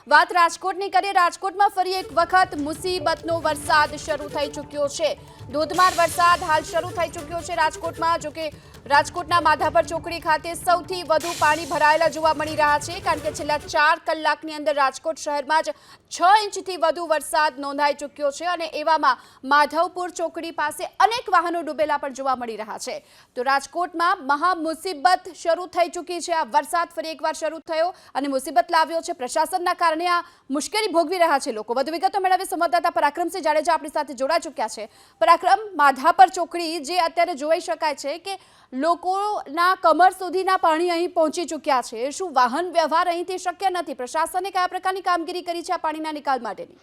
વાત રાજકોટની કરીએ। રાજકોટમાં ફરી એક વખત મુસીબતનો વરસાદ શરૂ થઈ ચૂક્યો છે। ધોધમાર વરસાદ હાલ શરૂ થઈ ચૂક્યો છે રાજકોટમાં। જો કે રાજકોટના માધાપર ચોકડી ખાતે સૌથી વધુ પાણી ભરાયેલા જોવા મળી રહ્યા છે, કારણ કે છેલ્લા 4 કલાકની અંદર રાજકોટ શહેરમાં જ 6 ઇંચથી વધુ વરસાદ નોંધાઈ ચૂક્યો છે અને એવામાં માધવપુર ચોકડી પાસે અનેક વાહનો ડૂબેલા પણ જોવા મળી રહ્યા છે। તો રાજકોટમાં મહા મુસીબત શરૂ થઈ ચૂકી છે। આ વરસાદ ફરી એકવાર શરૂ થયો અને મુસીબત લાવ્યો છે। પ્રશાસનના કારણે આ મુશ્કેલી ભોગવી રહ્યા છે લોકો। વધુ વિગતો મેળવે સંવાદદાતા પરાક્રમસિંહ જાડેજા આપણી સાથે જોડાઈ ચૂક્યા છે। પરાક્રમ, માધાપર ચોકડી જે અત્યારે જોઈ શકાય છે કે લોકોના કમર સુધીના પાણી અહીં પહોંચી ચૂક્યા છે। શું વાહન વ્યવહાર અહીંથી શક્ય નથી? પ્રશાસને કયા પ્રકારની કામગીરી કરી છે આ પાણીના નિકાલ માટેની?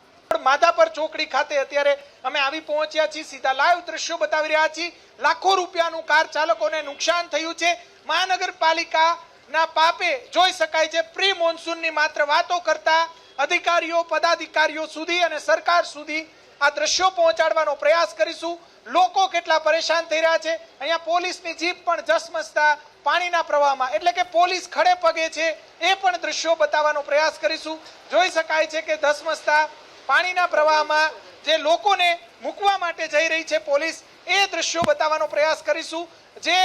માધાપર ચોકડી ખાતે અત્યારે અમે આવી પહોંચ્યા છીએ। સીધા લાઈવ દ્રશ્યો બતાવી રહ્યા છીએ। લાખો રૂપિયાનું કાર ચાલકોને નુકસાન થયું છે। મહાનગરપાલિકાના પાપે જોઈ શકાય છે પ્રી મોન્સૂનની માત્ર વાતો કરતા અધિકારીઓ, પદાધિકારીઓ સુધી અને સરકાર સુધી આ દ્રશ્યો પહોંચાડવાનો પ્રયાસ કરીશું। લોકો કેટલા પરેશાન થઈ રહ્યા છે। અહીંયા પોલીસની જીપ પણ ધસમસતા પાણીના પ્રવાહમાં, એટલે કે પોલીસ ખડે પગે છે, એ પણ દ્રશ્યો બતાવવાનો પ્રયાસ કરીશું। જોઈ શકાય છે કે ધસમસતા પાણીના પ્રવાહમાં જે લોકોને મૂકવા માટે જઈ રહી છે પોલીસ, એ દ્રશ્યો બતાવવાનો પ્રયાસ કરીશું। જે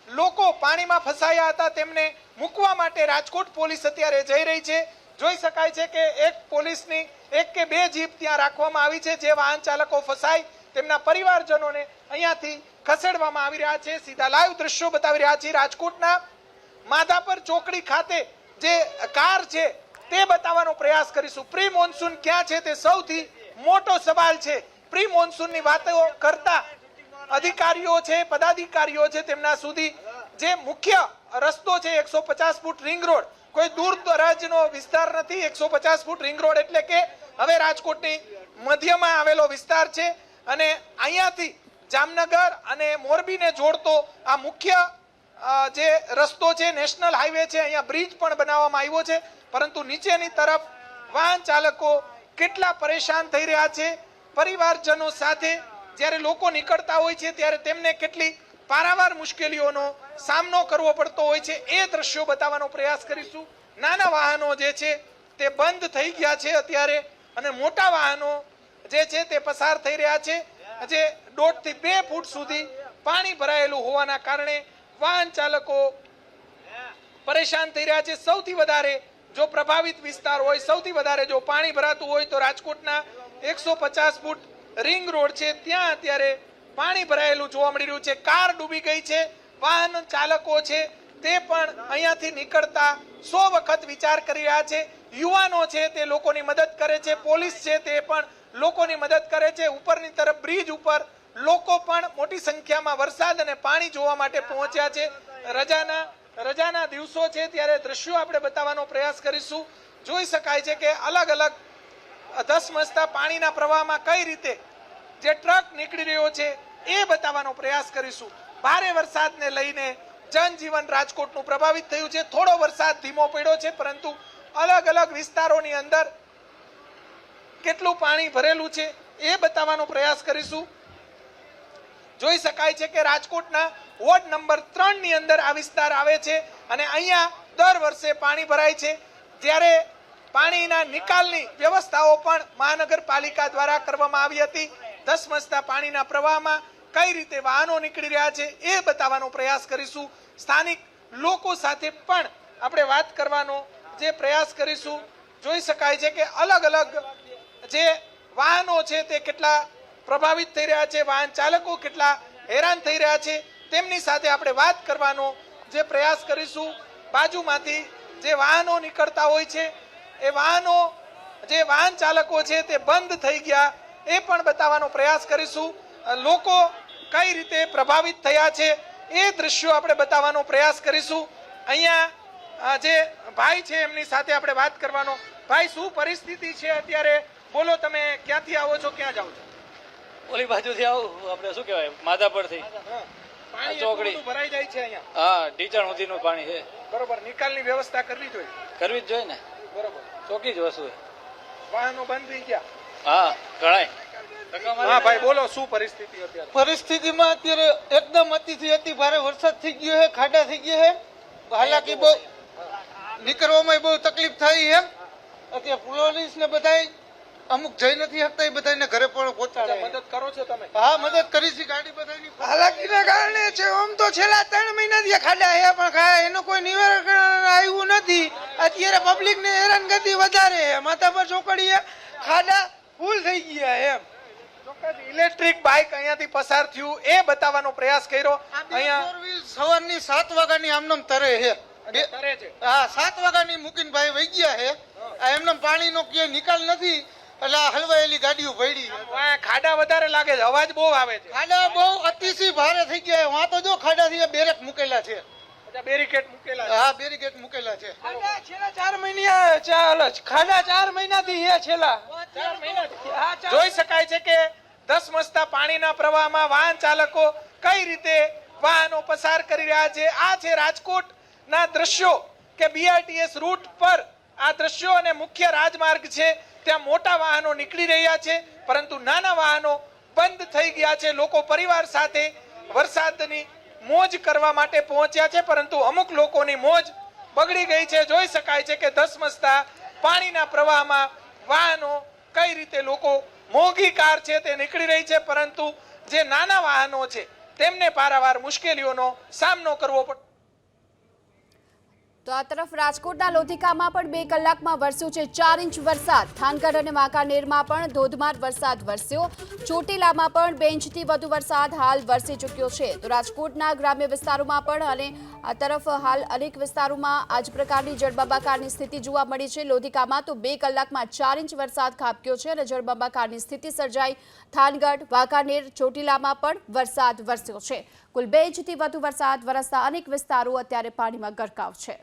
લોકો પાણીમાં ફસાયા હતા તેમને મૂકવા માટે રાજકોટ પોલીસ અત્યારે જઈ રહી છે। જોઈ શકાય છે કે એક પોલીસની 1 કે 2 જીપ ત્યાં રાખવામાં આવી છે। જે વાહન ચાલકો ફસાય તેમના પરિવારજનોને અહીંયાથી ખસેડવામાં આવી રહ્યા છે। સીધા લાઈવ દ્રશ્યો બતાવી રહ્યા છીએ। રાજકોટના માધાપર ચોકડી ખાતે જે કાર છે તે બતાવવાનો પ્રયાસ કરીશું। પ્રી મોન્સૂન ક્યાં છે તે સૌથી મોટો સવાલ છે। પ્રી મોન્સૂનની વાતો કરતા અધિકારીઓ છે, પદાધિકારીઓ છે, તેમના સુધી જે મુખ્ય રસ્તો છે 150 ફૂટ રિંગ રોડ, કોઈ દૂર દરાજનો વિસ્તાર નથી। 150 ફૂટ રિંગ રોડ એટલે કે હવે રાજકોટની મધ્યમાં આવેલો વિસ્તાર છે અને અહીંયાથી જામનગર અને મોરબીને જોડતો આ મુખ્ય જે રસ્તો છે, નેશનલ હાઈવે છે। અહીંયા બ્રિજ પણ બનાવવામાં આવ્યો છે, પરંતુ નીચેની તરફ વાહન ચાલકો કેટલા પરેશાન થઈ રહ્યા છે। પરિવારજનો સાથે જ્યારે લોકો નીકળતા હોય છે ત્યારે તેમને કેટલી પારાવાર મુશ્કેલીઓનો સામનો કરવો પડતો હોય છે, એ દ્રશ્યો બતાવવાનો પ્રયાસ કરીશું। નાના વાહનો જે છે તે બંધ થઈ ગયા છે અત્યારે અને મોટા વાહનો જે છે તે પસાર થઈ રહ્યા છે। જે 1.5 થી 2 ફૂટ સુધી પાણી ભરાયેલું હોવાના કારણે વાહન ચાલકો પરેશાન થઈ રહ્યા છે। સૌથી વધારે જો પ્રભાવિત વિસ્તાર હોય, સૌથી વધારે જો પાણી ભરાતું હોય તો રાજકોટના 150 ફૂટ રિંગ રોડ છે, ત્યાં અત્યારે પાણી ભરાયેલું જોવા મળી રહ્યું છે। કાર ડૂબી ગઈ છે। વાહન ચાલકો છે તે પણ અહીંયાથી નીકળતા 100 વખત વિચાર કરી રહ્યા છે। યુવાનો છે તે લોકોની મદદ કરે છે, પોલીસ છે તે પણ લોકોની મદદ કરે છે। ઉપરની તરફ બ્રિજ ઉપર લોકો પણ મોટી સંખ્યામાં વરસાદ અને પાણી જોવા માટે પહોંચ્યા છે। રજાના દિવસો છે ત્યારે દ્રશ્યો આપણે બતાવવાનો પ્રયાસ કરીશું। જોઈ શકાય છે કે અલગ અલગ ધસમસતા પાણીના પ્રવાહમાં કઈ રીતે જે ટ્રક નીકળી રહ્યો છે એ બતાવવાનો પ્રયાસ કરીશું। ભારે વરસાદને લઈને જનજીવન રાજકોટનું પ્રભાવિત થયું છે। થોડો વરસાદ ધીમો પડ્યો છે, પરંતુ અલગ અલગ વિસ્તારોની અંદર કેટલું પાણી ભરેલું છે એ બતાવવાનો પ્રયાસ કરીશું। જોઈ શકાય છે કે રાજકોટના વોર્ડ નંબર 3 ની અંદર આ વિસ્તાર આવે છે અને અહીંયા દર વર્ષે પાણી ભરાય છે। જ્યારે પાણીના નિકાલની વ્યવસ્થાઓ પણ મહાનગરપાલિકા દ્વારા કરવામાં આવી હતી। ધસમસતા પાણીના પ્રવાહમાં કઈ રીતે વાહનો નીકળી રહ્યા છે એ બતાવવાનો પ્રયાસ કરીશું। સ્થાનિક લોકો સાથે પણ આપણે વાત કરવાનો જે પ્રયાસ કરીશું। જોઈ શકાય છે કે અલગ અલગ જે વાહનો છે તે કેટલા પ્રભાવિત થઈ રહ્યા છે, વાહન ચાલકો કેટલા હેરાન થઈ રહ્યા છે, તેમની સાથે આપણે વાત કરવાનો જે પ્રયાસ કરીશું। બાજુમાંથી જે વાહનો નીકળતા હોય છે એ વાહનો, જે વાહન ચાલકો છે તે બંધ થઈ ગયા એ પણ બતાવવાનો પ્રયાસ કરીશું। લોકો કઈ રીતે પ્રભાવિત થયા છે એ દ્રશ્યો આપણે બતાવવાનો પ્રયાસ કરીશું। અહીંયા જે ભાઈ છે એમની સાથે આપણે વાત કરવાનો। ભાઈ, શું પરિસ્થિતિ છે અત્યારે? બોલો, તમે ક્યાંથી આવો છો, ક્યાં જાઓ છો? ઓલી બાજુથી આવું, આપણે શું કહેવાય, માધાપરથી પાણી ચોકડી ભરાઈ જાય છે અહીંયા? હા, ઢીચણ સુધીનું પાણી છે। બરોબર, નિકાલની વ્યવસ્થા કરવી જોઈએ? કરવી જ જોઈએ ને, બરોબર, ચોકી જ વસ્તુ છે। વાહનો બંધ થઈ ગયા? હા, ઘણાય। હા ભાઈ, બોલો, શું પરિસ્થિતિ અત્યારે? પરિસ્થિતિમાં અત્યારે એકદમ અતિથી અતિ ભારે વરસાદ થઈ ગયો છે, ખાડા થઈ ગયા છે, હાલાકી બહુ નીકળવામાં બહુ તકલીફ થઈ છે। અત્યારે પોલીસ ને બધાય અમુક જઈ નથી શકતા, એ બધાને ઘરે પણ પહોંચાડે. મદદ કરો છો તમે? હા, મદદ કરી છે. ગાડી બધાની હાલાકીના કારણે છે. આમ તો છેલ્લા 3 મહિનાથી ખાડા છે, પણ કાંઈ એનું કોઈ નિવારણ આવ્યું નથી. અત્યારે પબ્લિકને હેરાનગતિ વધારે છે. માથા પર ચોકડીએ ખાડા ફૂલ થઈ ગયા એમ. ઇલેક્ટ્રિક બાઇક અહીંયાથી પસાર થયું એ બતાવવાનો પ્રયાસ કર્યો. અહીંયા ફોર વ્હીલ સવારની 7 વાગ્યાની આમનામ તરે છે. તરે છે. હા, 7 વાગ્યાની મૂકીને ભાઈ વહી ગયા છે. આ એમનામ પાણીનો ક્યાંય નિકાલ નથી, એટલે આ હલવાયેલી ગાડીઓ પડી. ખાડા વધારે લાગે છે, અવાજ બહુ આવે છે. ખાડા બહુ અતિશય ભારે થઈ ગયા. વાં તો જો ખાડાથી બેરેક મૂકેલા છે. બેરિકેડ મૂકેલા છે. હા, બેરીકેડ મૂકેલા છે. છેલ્લા 4 મહિના ખાડા 4 મહિનાથી છે. છેલ્લા 4 મહિનાથી જોઈ શકાય છે કે ધસમસતા પાણીના પ્રવાહમાં વાહન ચાલકો કઈ રીતે વાહનો પસાર કરી રહ્યા છે. આ છે રાજકોટના દ્રશ્યો કે બીઆરટીએસ રૂટ પર આ દ્રશ્યો અને મુખ્ય રાજમાર્ગ છે, ત્યાં મોટા વાહનો નીકળી રહ્યા છે, પરંતુ નાના વાહનો બંધ થઈ ગયા છે. લોકો પરિવાર સાથે વરસાદની મોજ કરવા માટે પહોંચ્યા છે, પરંતુ અમુક લોકોની મોજ બગડી ગઈ છે. જોઈ શકાય છે કે ધસમસતા પાણીના પ્રવાહમાં વાહનો કઈ રીતે લોકો મોંઘી કાર છે તે નીકળી રહી છે, પરંતુ જે નાના વાહનો છે તેમને પારાવાર મુશ્કેલીઓનો સામનો કરવો પડે. તો આ તરફ રાજકોટના લોધિકામાં પણ 2 કલાકમાં વરસ્યું છે 4 ઇંચ વરસાદ. થાનગઢ અને વાંકાનેરમાં પણ ધોધમાર વરસાદ વરસ્યો. ચોટીલામાં પણ 2 ઇંચથી વધુ વરસાદ હાલ વરસી ચૂક્યો છે. તો રાજકોટના ગ્રામ્ય વિસ્તારોમાં પણ અને આ તરફ હાલ અનેક વિસ્તારોમાં આ જ પ્રકારની જળબંબાકારની સ્થિતિ જોવા મળી છે. લોધિકામાં તો 2 કલાકમાં 4 ઇંચ વરસાદ ખાબક્યો છે અને જળબંબાકારની સ્થિતિ સર્જાઈ. થાનગઢ, વાંકાનેર, ચોટીલામાં પણ વરસાદ વરસ્યો છે. કુલ 2 ઇંચથી વધુ વરસાદ વરસતા અનેક વિસ્તારો અત્યારે પાણીમાં ગરકાવ છે.